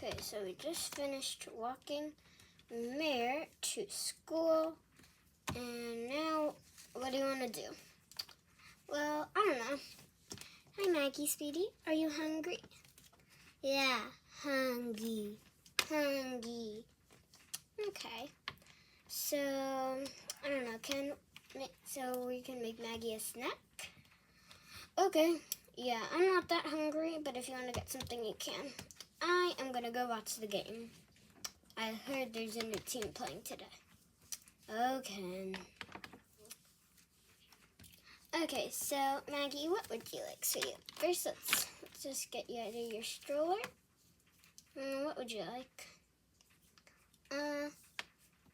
Okay, so we just finished walking Mare to school, and now what do you want to do? Well, I don't know. Hi, Maggie, sweetie. Are you hungry? Yeah, hungry. Okay. So, I don't know. So we can make Maggie a snack? Okay. Yeah, I'm not that hungry, but if you want to get something, you can. I am going to go watch the game. I heard there's a new team playing today. Okay. Okay, so Maggie, what would you like? So first, let's just get you out of your stroller. What would you like?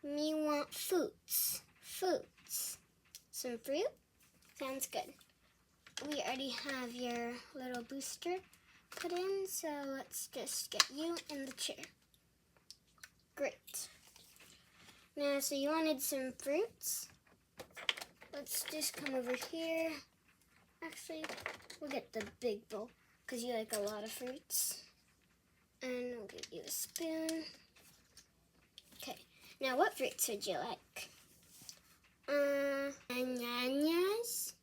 Me want fruits. Some fruit? Sounds good. We already have your little booster put in, so let's just get you in the chair. Great. Now, so you wanted some fruits? Let's just come over here. Actually, we'll get the big bowl because you like a lot of fruits. And we'll give you a spoon. Okay, now what fruits would you like? Bananas,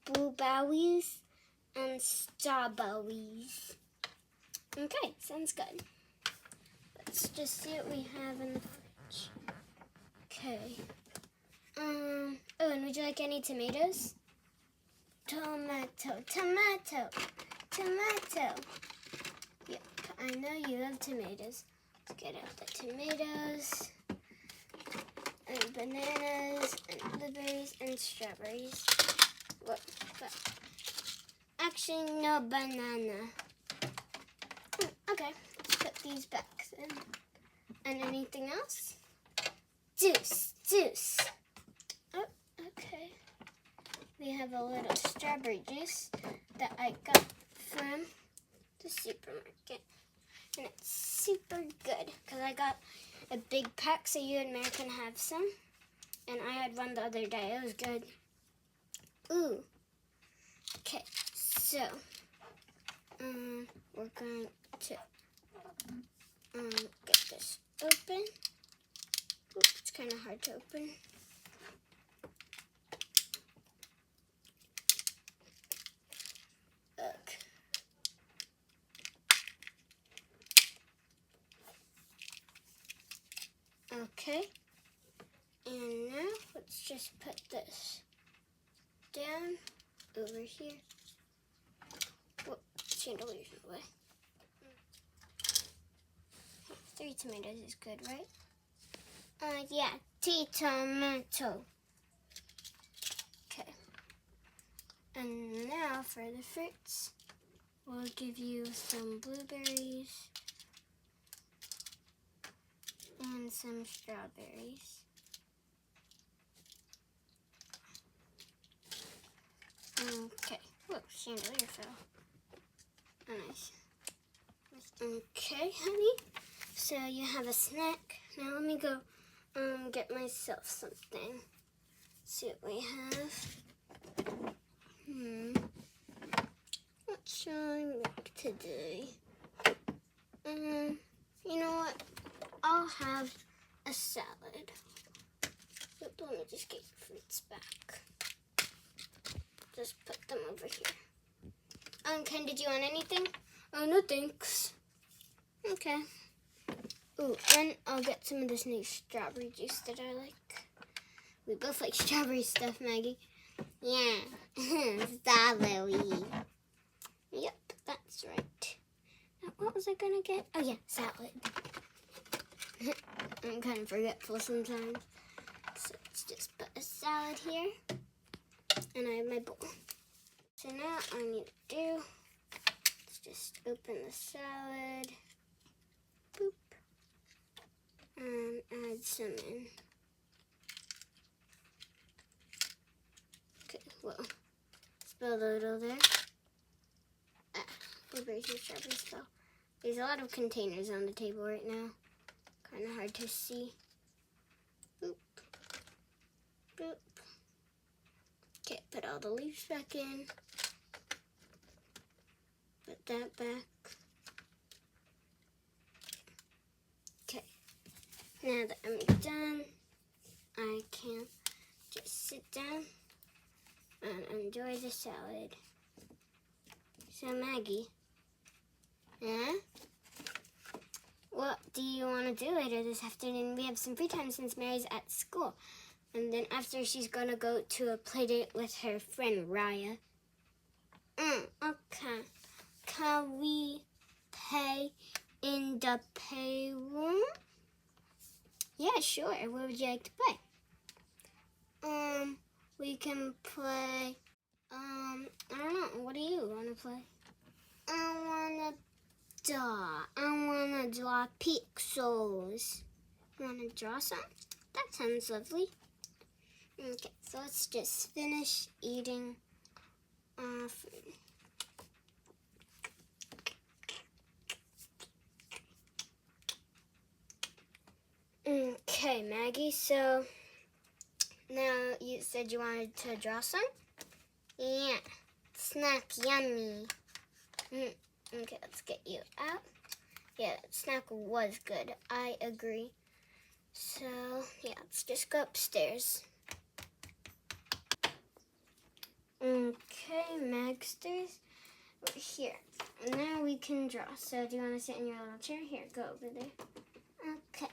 blueberries, and strawberries. Okay, sounds good. Let's just see what we have in the fridge. Okay. Oh, and would you like any tomatoes? Tomato. Yep, I know you love tomatoes. Let's get out the tomatoes, and bananas, and blueberries, and strawberries. What? Actually, no banana. Okay, let's put these back in. And anything else? Juice. Oh, okay. We have a little strawberry juice that I got from the supermarket. And it's super good because I got a big pack so you and Mary can have some. And I had one the other day. It was good. Ooh. Okay, so we're going to get this open. Ooh, it's kind of hard to open. Okay, and now let's just put this down over here. Whoop, chandelier's in the way. 3 tomatoes is good, right? Yeah, 3 tomato. Okay, and now for the fruits, we'll give you some blueberries and some strawberries. Okay. Whoa, chandelier fell. Oh, nice. Okay, honey. So you have a snack. Now let me go get myself something. See what we have. What shall I make today? You know what? I'll have a salad. Let me just get your fruits back. Just put them over here. Ken, did you want anything? Oh, no thanks. Okay. Ooh, and I'll get some of this new strawberry juice that I like. We both like strawberry stuff, Maggie. Yeah, strawberry. Yep, that's right. Now, what was I gonna get? Oh yeah, salad. I'm kind of forgetful sometimes. So let's just put a salad here. And I have my bowl. So now all I need to do is just open the salad. Boop. And add some in. Okay, well, spill a little there. Blueberries and strawberries fell. There's a lot of containers on the table right now. Kind of hard to see. Boop. Boop. Okay, put all the leaves back in. Put that back. Okay. Now that I'm done, I can just sit down and enjoy the salad. So Maggie, what do you want to do later this afternoon? We have some free time since Mary's at school. And then after she's gonna go to a play date with her friend Raya. Okay. Can we play in the playroom? Yeah, sure. What would you like to play? We can play, I don't know. What do you want to play? I want to draw pixels. You want to draw some? That sounds lovely. Okay, so let's just finish eating food. Okay, Maggie, so now you said you wanted to draw some? Yeah, snack yummy. Okay, let's get you out. Yeah, snack was good. I agree. So, yeah, let's just go upstairs. Okay, Magsters, we're here. Now we can draw. So, do you want to sit in your little chair? Here, go over there. Okay.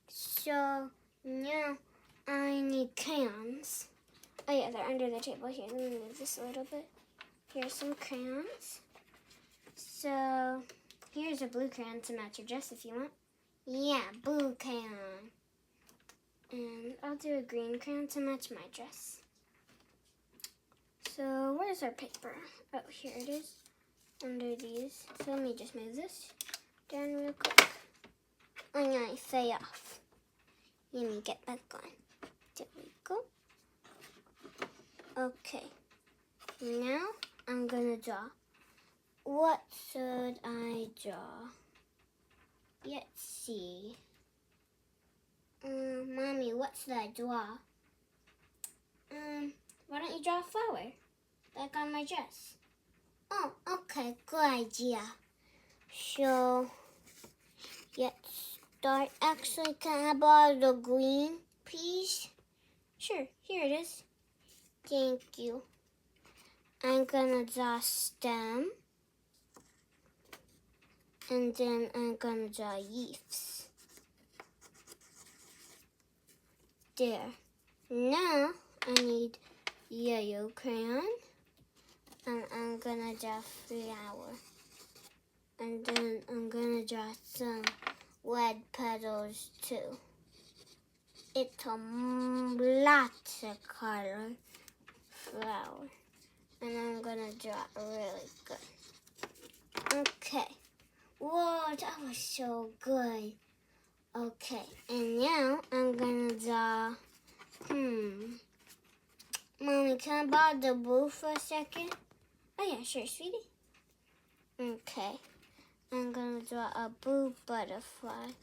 So, now I need crayons. Oh yeah, they're under the table. Here, let me move this a little bit. Here's some crayons. So, here's a blue crayon to match your dress if you want. Yeah, blue crayon. And I'll do a green crayon to match my dress. So, where's our paper? Oh, here it is. Under these. So, let me just move this down real quick. Oh no, it fell off. Let me get back on. There we go. Okay. Now, I'm gonna draw. What should I draw? Let's see. Mommy, what should I draw? Why don't you draw a flower? Like on my dress. Oh, okay, good idea. So, let's start. Actually, can I borrow the green, please? Sure, here it is. Thank you. I'm gonna draw a stem. And then I'm gonna draw leaves. There. Now I need yellow crayon. And I'm gonna draw flower. And then I'm gonna draw some red petals too. It's a lots of color flower. And I'm gonna draw really good. Okay. Whoa, that was so good. Okay, and now I'm gonna draw, Mommy, can I borrow the blue for a second? Oh yeah, sure, sweetie. Okay, I'm gonna draw a blue butterfly.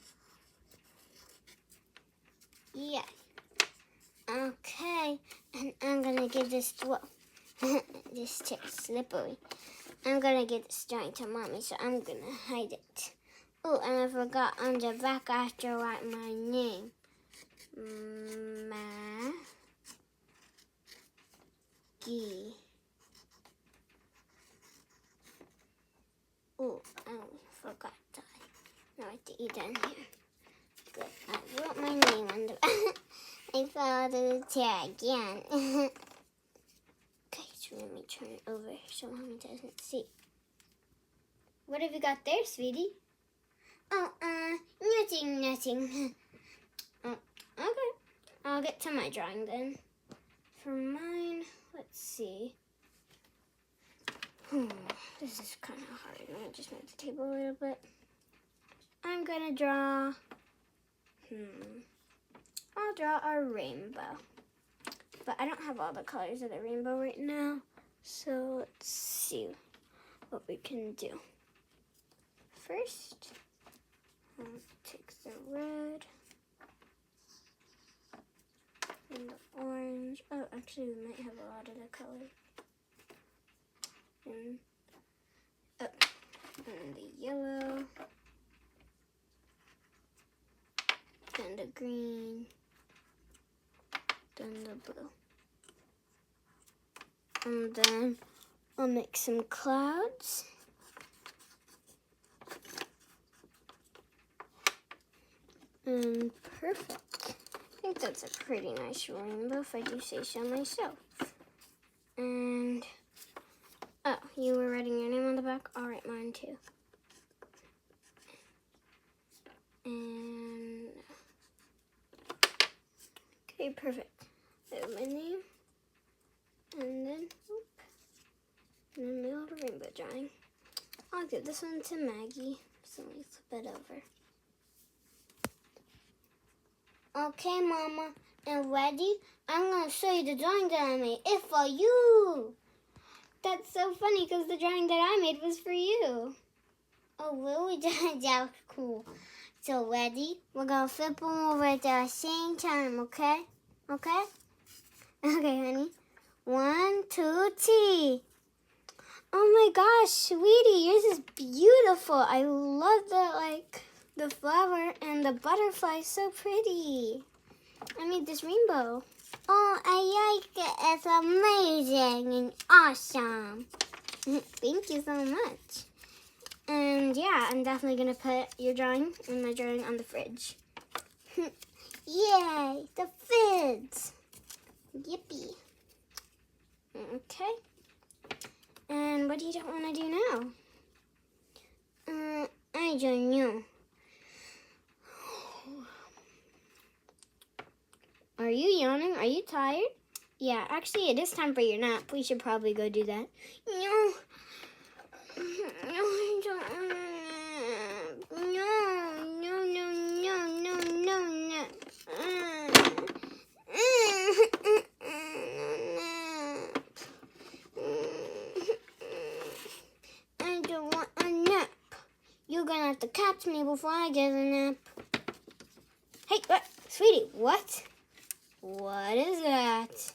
Yeah. Okay, and I'm gonna give this, this chair's slippery. I'm gonna give this drawing to Mommy, so I'm gonna hide it. Oh, and I forgot on the back I have to write my name. Maggie. Oh, I forgot that. Now I have to eat down here. Good. I wrote my name on the back. I fell out of the chair again. Okay, so let me turn it over so Mommy doesn't see. What have you got there, sweetie? Oh, nothing. Oh, okay. I'll get to my drawing then. For mine, let's see. This is kind of hard. Let me just move the table a little bit. I'm gonna draw, I'll draw a rainbow. But I don't have all the colors of the rainbow right now. So let's see what we can do. First, I'll take the red and the orange. Oh, actually, we might have a lot of the colors. And up. And the yellow. Then the green. Then the blue. And then I'll make some clouds. And perfect. I think that's a pretty nice rainbow if I do say so myself. And, oh, you were writing your name on the back? I'll write mine too. And, okay, perfect. I have my name. And then, whoop. And then we have a rainbow drawing. I'll give this one to Maggie. So let me flip it over. Okay, Mama, and ready? I'm going to show you the drawing that I made. It's for you. That's so funny because the drawing that I made was for you. Oh, really? That was cool. So, ready? We're going to flip them over at the same time, okay? Okay? Okay, honey. 1, 2, 3. Oh my gosh, sweetie, yours is beautiful. I love the flower and the butterfly, so pretty. I made this rainbow. Oh, I like it. It's amazing and awesome. Thank you so much. And yeah, I'm definitely going to put your drawing and my drawing on the fridge. Yay, the fridge. Yippee. Okay. And what do you want to do now? I don't know. Are you yawning? Are you tired? Yeah, actually, it is time for your nap. We should probably go do that. No. No, I don't want to nap. No. I don't want a nap. You're going to have to catch me before I get a nap. Hey, what? Sweetie, what? What is that?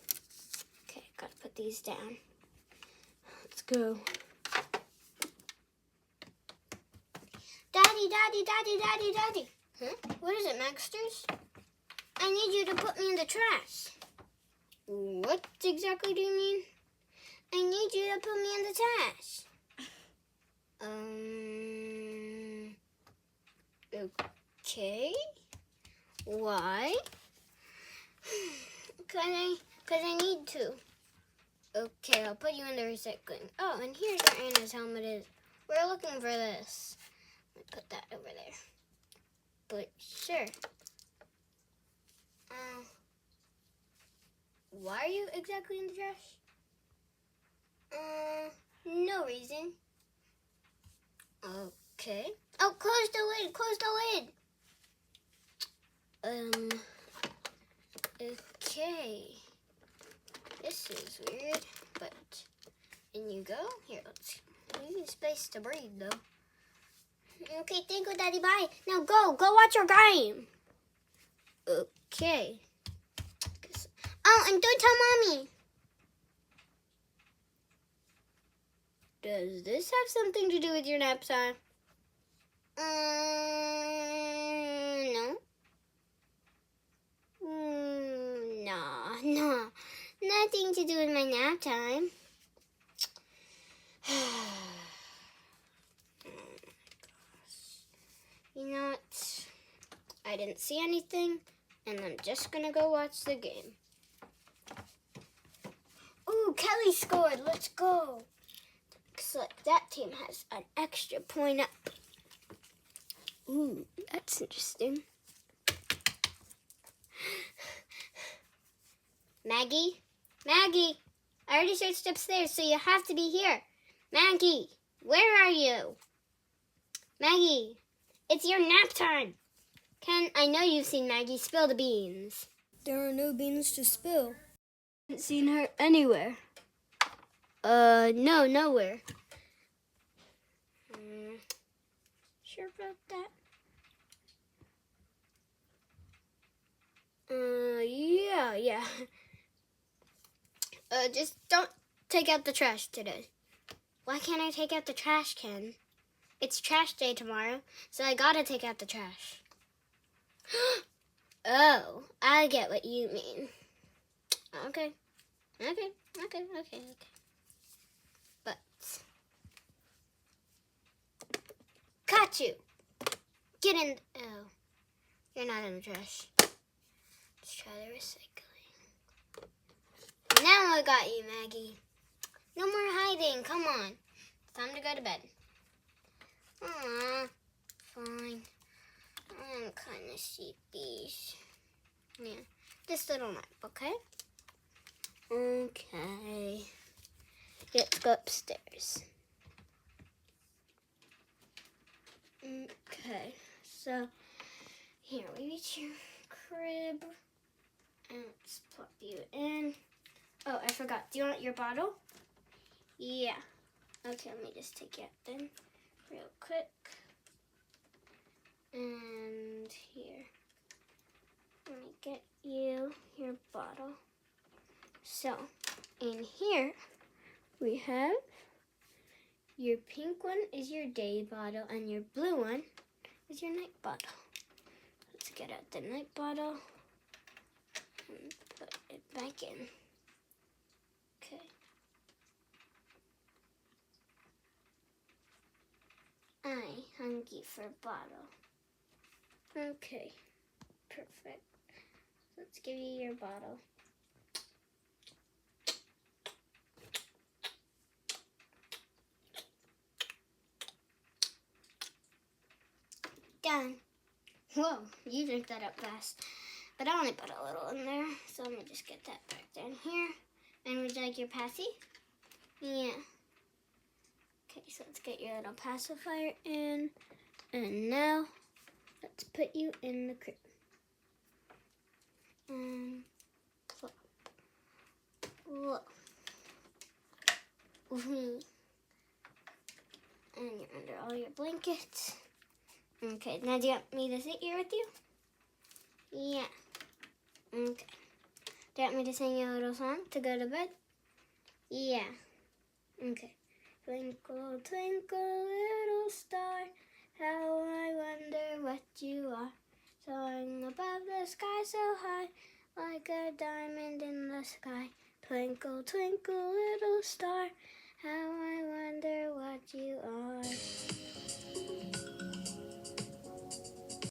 Okay, gotta put these down. Let's go. Daddy. Huh? What is it, Maxsters? I need you to put me in the trash. What exactly do you mean? I need you to put me in the trash. Okay. Why? Because I need to. Okay, I'll put you in the recycling. Oh, and here's where Anna's helmet is. We're looking for this. Let me put that over there. But sure. Why are you exactly in the trash? No reason. Okay. Oh, close the lid. Okay. This is weird, but in you go. Here, let's use space to breathe, though. Okay, thank you, Daddy. Bye. Now go watch your game. Okay. Oh, and don't tell Mommy. Does this have something to do with your nap time? No. No. Nothing to do with my nap time. You know what? I didn't see anything, and I'm just gonna go watch the game. Ooh, Kelly scored. Let's go. Looks like that team has an extra point up. Ooh, that's interesting. Maggie? I already searched upstairs, so you have to be here. Maggie, where are you? Maggie, it's your nap time. I know you've seen Maggie spill the beans. There are no beans to spill. I haven't seen her anywhere. No, nowhere. Sure about that? Yeah. Just don't take out the trash today. Why can't I take out the trash can? It's trash day tomorrow, so I gotta take out the trash. Oh, I get what you mean. Okay. But, caught you. Get in. Oh, you're not in the trash. Let's try the recycling. Now I got you, Maggie. No more hiding. Come on. It's time to go to bed. Aw, fine. I'm kind of sleepy. Yeah, just a little nap, okay? Okay. Let's go upstairs. Okay, so here we reach your crib. And let's plop you in. Oh, I forgot. Do you want your bottle? Yeah. Okay, let me just take it out then real quick. And here. Let me get you your bottle. So, in here, we have your pink one is your day bottle, and your blue one is your night bottle. Let's get out the night bottle and put it back in. Okay. I hungry for a bottle. Okay, perfect. Let's give you your bottle. Done. Whoa, you drink that up fast. But I only put a little in there, so let me just get that back down here. And would you like your passy? Yeah. Okay, so let's get your little pacifier in. And now, let's put you in the crib. And whoa. And you're under all your blankets. Okay, now do you want me to sit here with you? Yeah. Okay. Do you want me to sing you a little song to go to bed? Yeah. Okay. Twinkle, twinkle, little star, how I wonder what you are. Soaring above the sky so high, like a diamond in the sky. Twinkle, twinkle, little star, how I wonder what you are.